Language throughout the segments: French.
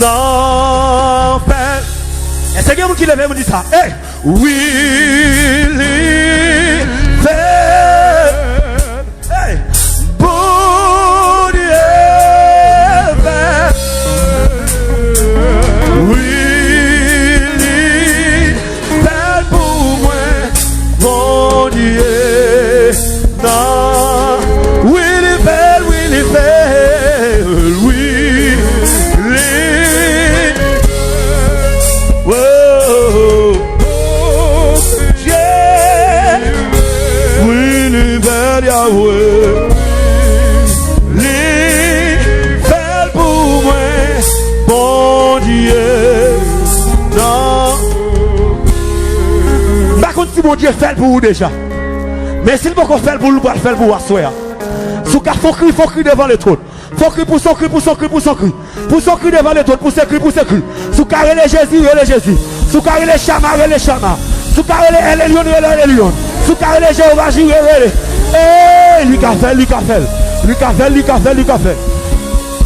non fait. Est-ce que vous qui levez me dit ça? Hey, oui, fait. Hey, bon Dieu fait. Oui, fait pour moi, bon Dieu. Non, oui, il fait, oui, il fait, oui. Fait pour moi, bon Dieu. Non. Par contre, si mon Dieu fait pour vous déjà. Mais s'il faut qu'on fait pour vous, faire pour vous asseoir. Sous car faut crier devant le trône. Faut crier pour son cri, pour son cri, pour son cri. Pour son cri devant le trône, pour ses cris, pour ses cris. Sous car les Jésus, les Jésus. Sous car les chamas, les chamas. Sous car les lions, les lions. Sous car les Jéhovah, les eh, lui qu'a fait.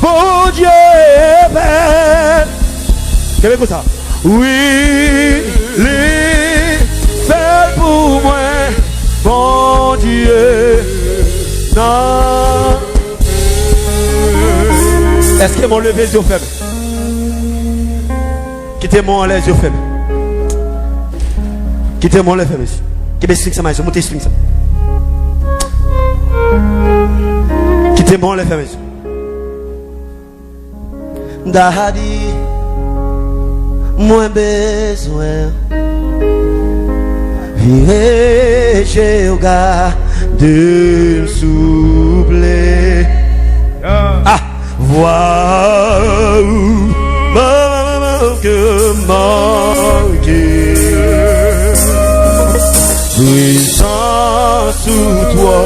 Bon Dieu, qu'est-ce que ça? Oui, lui fait pour moi, bon Dieu. Non. Est-ce que mon levé les yeux faibles? Quittez-moi les yeux faibles. Quittez-moi les faibles ici. Qu'est-ce que ça m'a dit? Montez ça. Quittez-moi les femmes. Dahadi, moins besoin. Viens chez le gars de me soupler. Ah, voilà que manque. Puissance sous toi.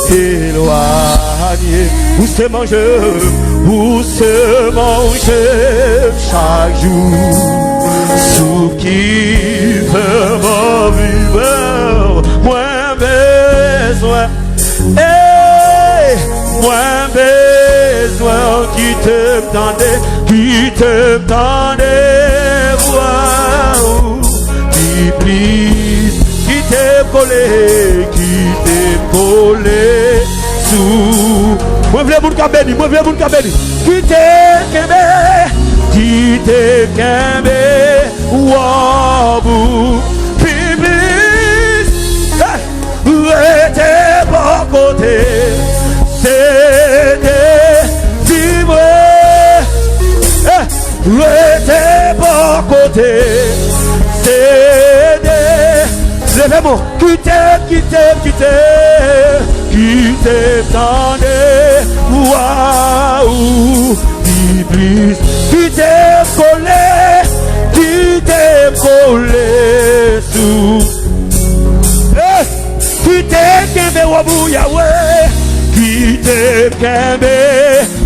Éloigné, où se manger chaque jour, sous qui veut mon vivre, moins besoin, moins besoin qui te tendait, voir, qui plie, qui te collé, sous moi voulez vous cabeni qui te kembe wabou piblis était bon côté c'était vivre était bon côté c'était levez-moi qui t'attendait, waouh, Iblis, qui t'est collé sous, qui t'est kembe wabou Yahweh, qui t'est kembe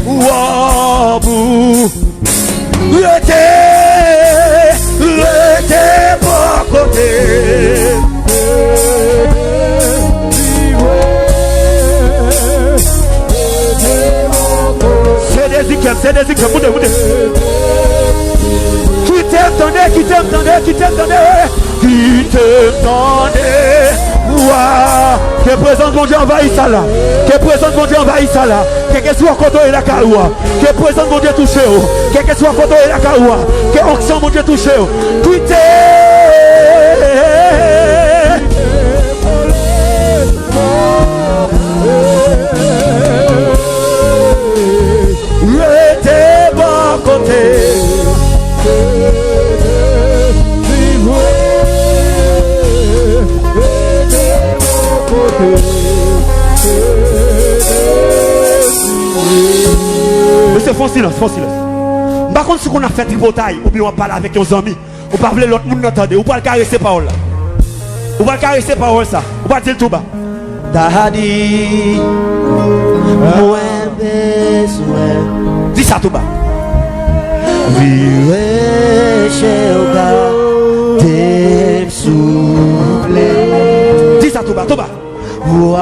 wabou, était bon côté. C'est des équipes, qui t'attendait, que présente mon Dieu envahit ça là, que présente mon Dieu envahit ça là, que soit côté et la caroua, que présente mon Dieu touché, que soit côté et la caroua, que onction mon Dieu touché, qui Monsieur, font silence. Par contre, si on a fait tripotaille, ou bien on parle avec nos amis, on parle l'autre monde n'entendait, ou pas le caresser parole là. Ou pas le caresser parole ça, ou pas dire tout bas. Dahadi, moins besoin. Dis ça tout bas. Vivre chez le gars, t'es soufflé. Dis ça tout bas. Waouh,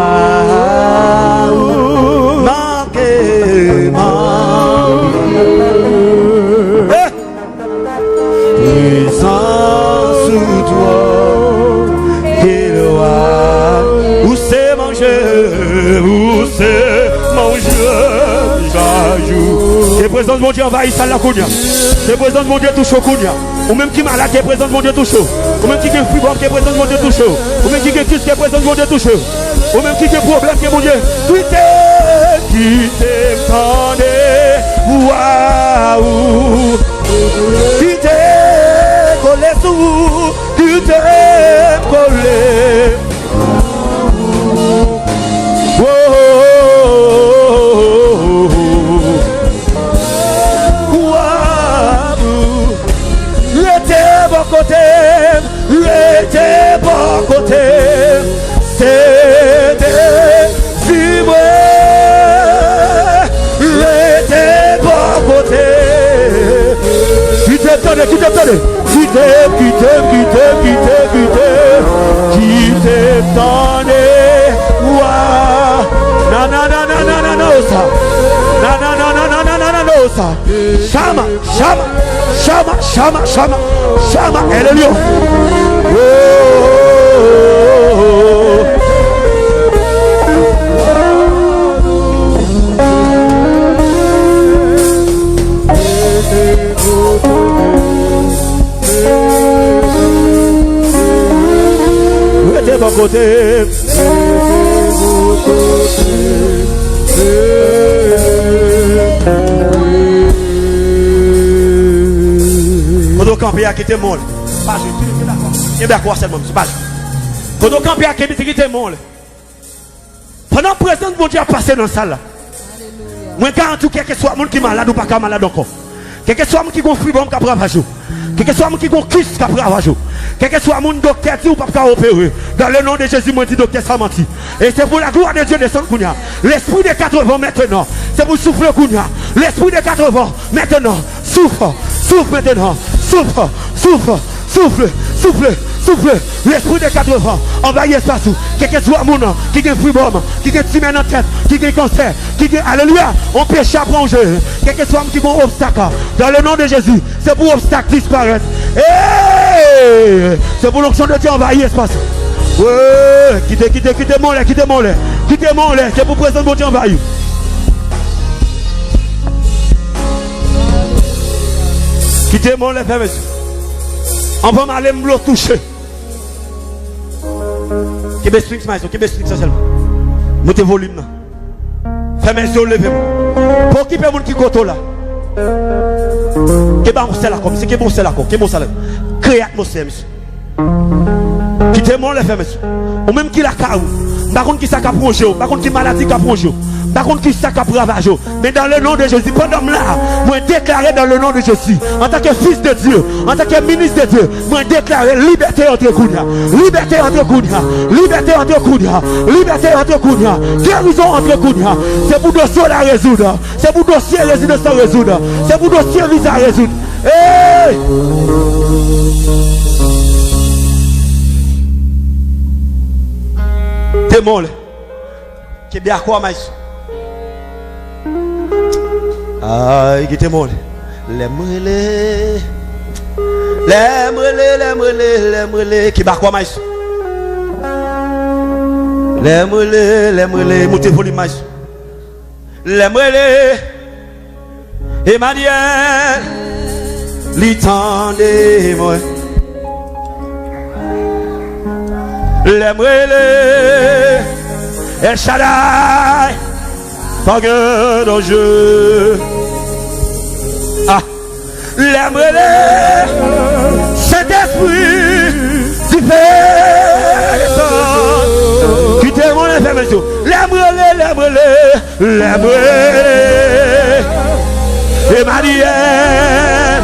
manqué. Dieu envahit ça la Kounia. C'est présent de mon Dieu touche au Kounia. Ou même qui malade qui est présent de mon Dieu touche. Ou même qui est fibre qui est présent de mon Dieu touche. Ou même qui est Christ qui est présent de mon Dieu touche. Ou même qui est problème qui est mon Dieu. Qui t'aime, waouh. Qui t'aime, collé sous. Qui t'aime, collé. J'étais bon côté, c'était si vrai. J'étais bon côté. Qui t'aime, qui t'aime, qui t'aime, qui t'aime, qui t'aime, qui t'aime, qui t'aime, ouah. Na na na na na na na ça. Na na na na na na na na ça. Chama, chama, chama, chama, chama, chama. Elle est lion. Mettez mon côté. Quand on campe à quitter mon il y a quoi seulement, c'est pas là. Quand on campe à quitter mon pendant que le président de mon Dieu a passé dans la salle, moi, quand quel que soit le monde qui est malade ou pas malade encore, quel que soit le monde qui a un fibre qui a travaillé, quel que soit le monde qui a un kyste qui a travaillé, quel que soit le monde docteur qui n'a pas opérer, dans le nom de Jésus, moi, je dis docteur ça menti. Et c'est pour la gloire de Dieu descendre Kounia. L'esprit de 80 maintenant, c'est pour souffler Kounia. L'esprit de 80 maintenant, souffle, souffle maintenant, souffle, souffle, souffle, souffle. Souffle, l'esprit de 80, envahit l'espace. Quelqu'un soit mon nom, qui a un fibrome, qui a un petit en tête, qui a un cancer, qui a alléluia, on péché à prendre. Quelqu'un soit qui a un obstacle, dans le nom de Jésus, c'est pour obstacle disparaître. C'est pour l'onction de Dieu envahir l'espace. Ouais, quittez mon lait, quittez mon lait, quittez mon lait, c'est pour présenter mon Dieu envahir. Quittez mon lait, frère, monsieur. On va m'aller me toucher. Qui est strict, maïs, qui est strict seulement. Montez volume là. Fais mes yeux lever. Pour qui peut mon qui koto là. Qui est bon c'est là comme, c'est qui est bon c'est là comme, qui est bon ça là. Créer atmosphère monsieur. Qui témoin le fait monsieur. Ou même qui la caou. Par contre qui ça cap projet, par contre qui maladie cap projet. Par contre qui ça cap ravage. Mais dans le nom de Jésus, pendant là, moi déclarer dans le nom de Jésus, en tant que fils de Dieu, en tant que ministre de Dieu, moi déclarer liberté entre Kounia, liberté entre Kounia, liberté entre Kounia, liberté entre Kounia, guérison entre Kounia. C'est pour dossier à résoudre, c'est pour dossier résidence à résoudre, c'est pour dossier visa à résoudre. Hey! T'es molle. Qui bien quoi, maïs? Aïe, qui t'es molle. L'aime-les. L'aime-les, l'aime-les, l'aime-les. Qui bien quoi, maïs? L'aime-les, l'aime-les. Montez volume, maïs. L'aime-les. Emmanuel. L'itendez-moi. L'aime-les. El Shaddai, pas de danger. Ah, l'aime-les, Saint-Esprit, tu fais descendre. Qui t'aime, les frères, messieurs. L'aime-les, l'aime-les, l'aime-les. Emmanuel,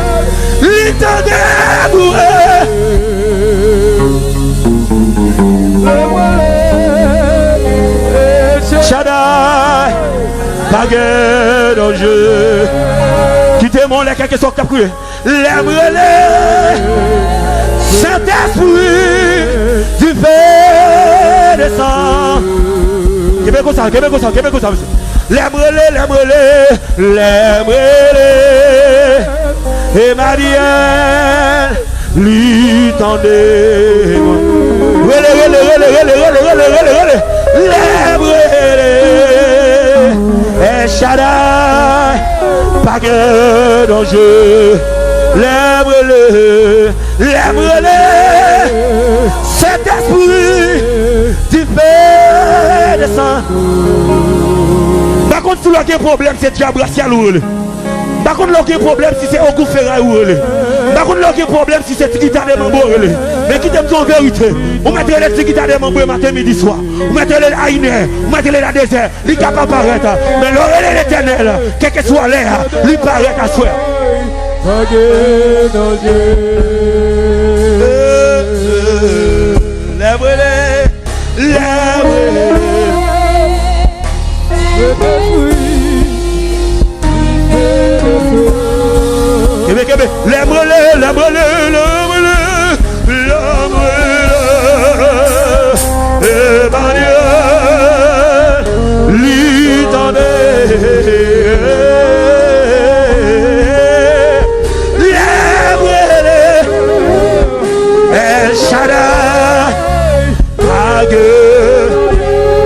l'itendez-moi. Shaddai, pas de danger. Quittez mon lait, quelque chose qui a pris. L'aime-les, Saint-Esprit, tu fais descendre. Qu'est-ce que ça, qu'est-ce que ça, qu'est-ce que ça, monsieur? L'aime-les, l'aime-les, l'aime-les. Emmanuel, lui tendez-moi. L'aime-les. El Shaddai, pas de danger. Lève-le, cet esprit du fait descend. Par contre, si l'autre problème, c'est diable racial ou le. Par contre, l'autre problème, si c'est au goût ferraille ou le. Par contre, l'autre problème, si c'est guitare de mambo ou le. Mais qui t'aime en vérité, vous mettez les guitares de mambo matin, midi, soir. Vous mettez les haïnés, vous mettez les désert, les capables paraître. Mais l'oreille de l'éternel, quel que soit l'air, lui paraît à soi. Lève-les, lève-les.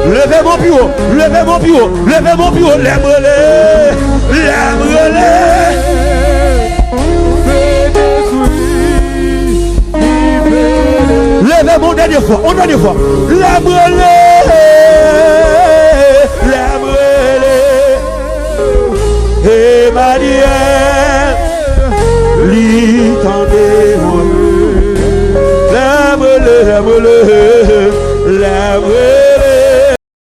Levez mon plus haut, levez mon plus haut, levez mon plus haut, lève-les, lève-les. Levez mon dernière fois, lève-les.